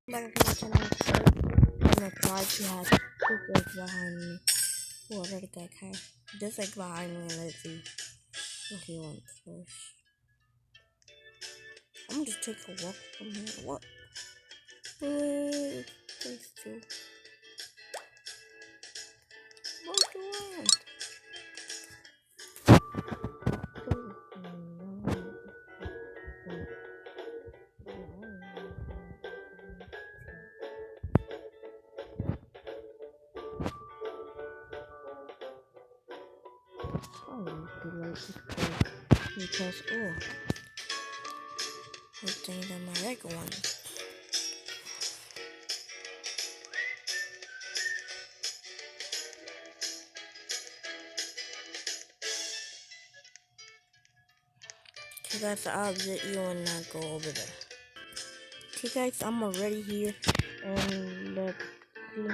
Back to my channel. I'm gonna try to have two eggs behind me. Oh, I already got cat. This egg behind me, let's see what he wants first. I'm gonna just take a walk from here. What? Place two. What do you want? Oh, because I think that my egg one. Okay guys, I'll let you and not go over there. Okay guys, I'm already here and let's see.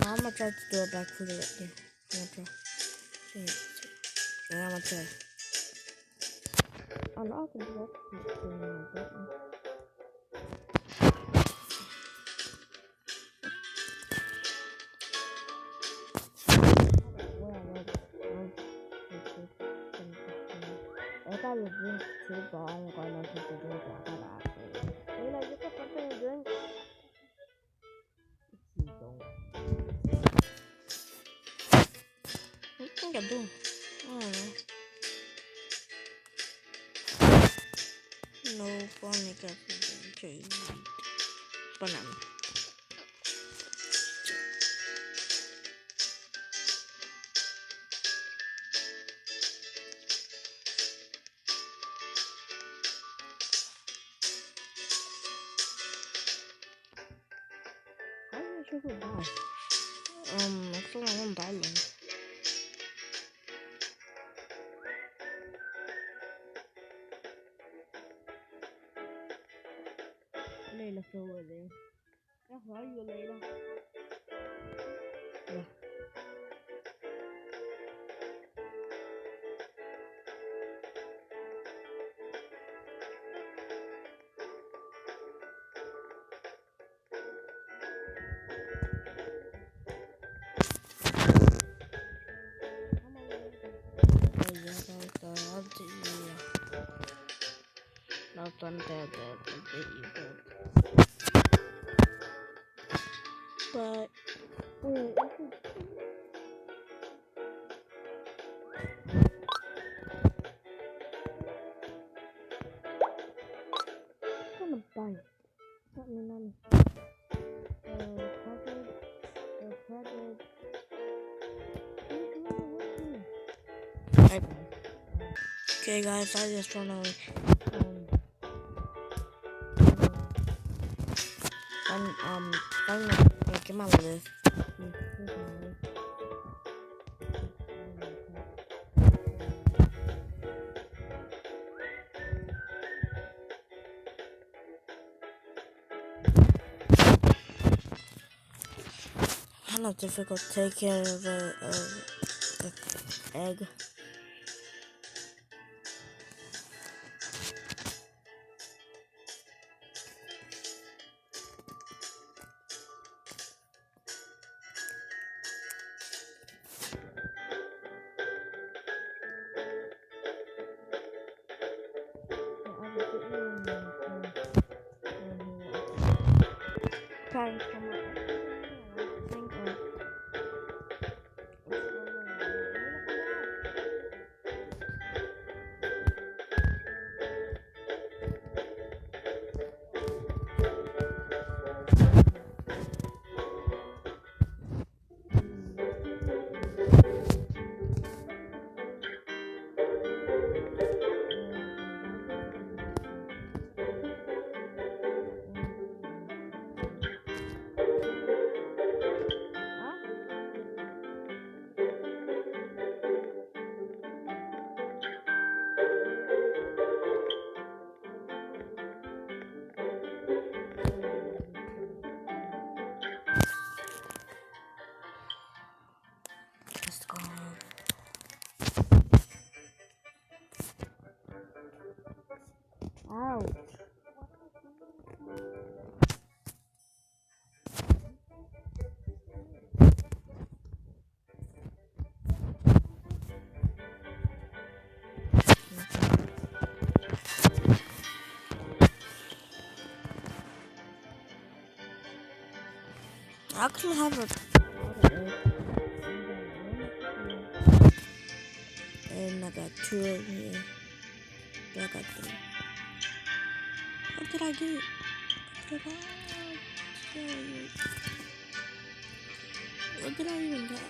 Now I'm gonna try to do it back to the right there. I'm gonna try. And I'm gonna try. I know I can do that. I got a drink too, but I don't got nothing to drink. I gotta ask you. You know, you got something to drink? You don't. I think I do. I don't know. No, funny got something to eat. Banana. How did you go buy? I still want to buy them. Layla's over there. Yeah, why are you, Layla? Yeah. Not on that, but I'm gonna buy it. Let me know. Okay, guys, I just wanna get my list. Kind of difficult to take care of the egg. Trying to come up. actually have a lot of eggs. And I got 2 over here. I got 3. How did I get? What did I even get?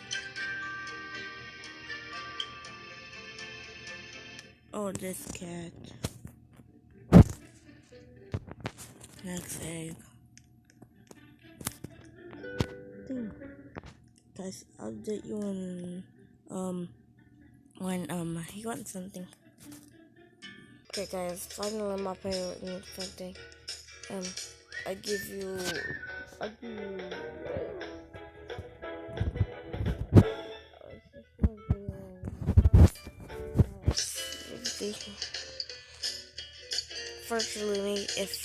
Oh, this cat. Next egg. Guys, I'll update you when he wants something. Okay guys, finally my parent needs something. I give you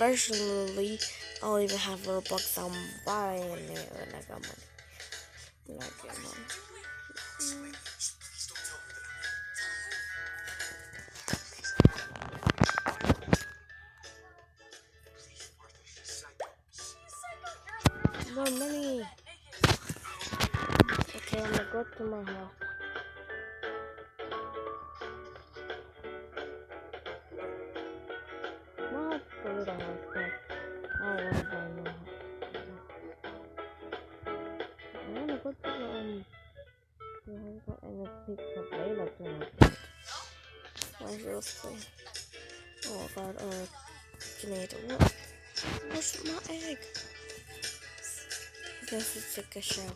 Firstly, I'll even have little bucks I'm buying it when I got money. When I get money. No money. Okay, I'm gonna go to my house. Not the little house, but I don't want to buy no house. I wanna go to the and pick up Layla tonight. Where's your thing? Oh god, tomato. What's my egg? I guess it's take a shower.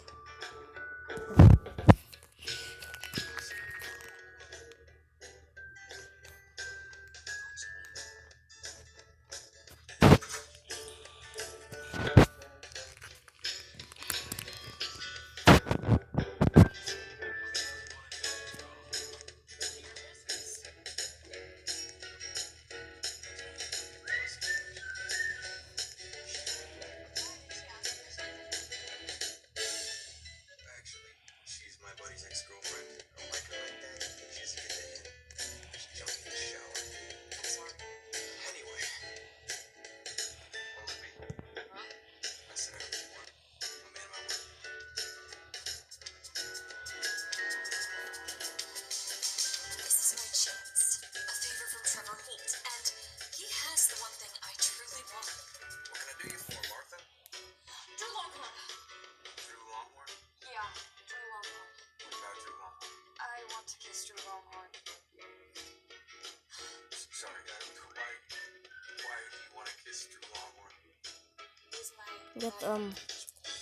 Get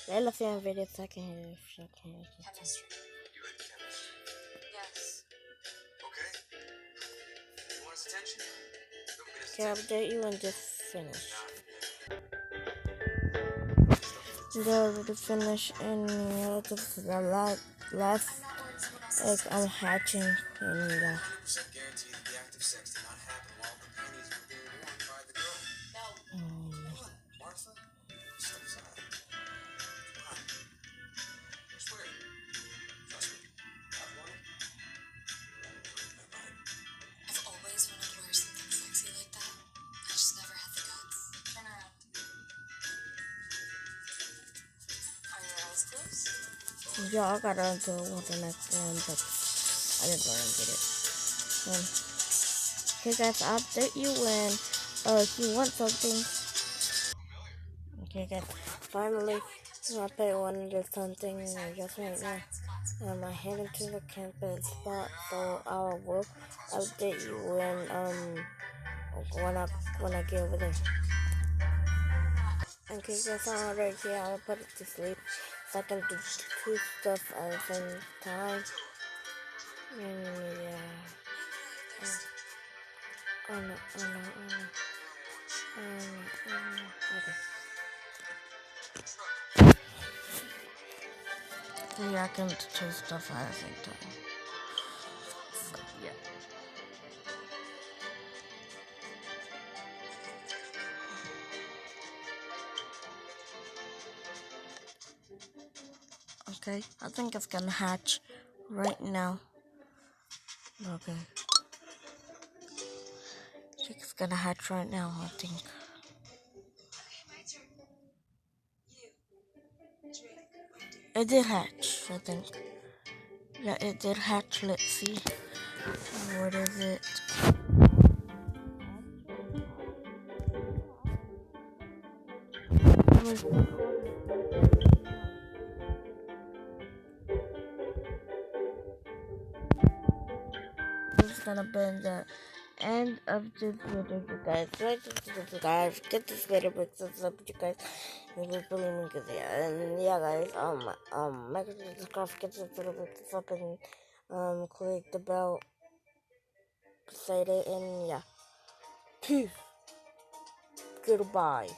Layla fan video so I can hear if she can hear it. Chemistry. You had chemistry? Yes. Okay. You want his attention? Can I update you and just finish? The finish and the last egg I'm hatching and guarantee that the active sex did not happen while the panties were being worn by the girl. No. Martha? Step aside. Come on. I swear. Trust me. I've wanted. I've always wanted to wear something sexy like that. I just never had the guts. Turn around. Are your eyes closed? yeah, I gotta do what the next one, but I didn't let him get it. Okay guys, I'll update you when he wants something. Okay guys, finally I pay one of the something just right now. I heading to the campus spot, so I will update you when I get over there. Okay guys, I'm already here. I'll put it to sleep so I can do 2 stuff at the same time. And yeah. Oh no. Okay. Yeah, I can do 2 stuff at the same time. Yeah. Okay, I think it's gonna hatch right now. Okay. I think it's gonna hatch right now, I think. Okay, my turn. You. Drink. It did hatch, I think. Yeah, it did hatch. Let's see. What is it? It's gonna be the end of this video, you guys. Like this, guys. Get this video because it's up, you guys. You just believe me, cause yeah, and yeah, guys. Make sure to subscribe, get this video, this up, and click the bell, say it, and yeah. Peace. Goodbye.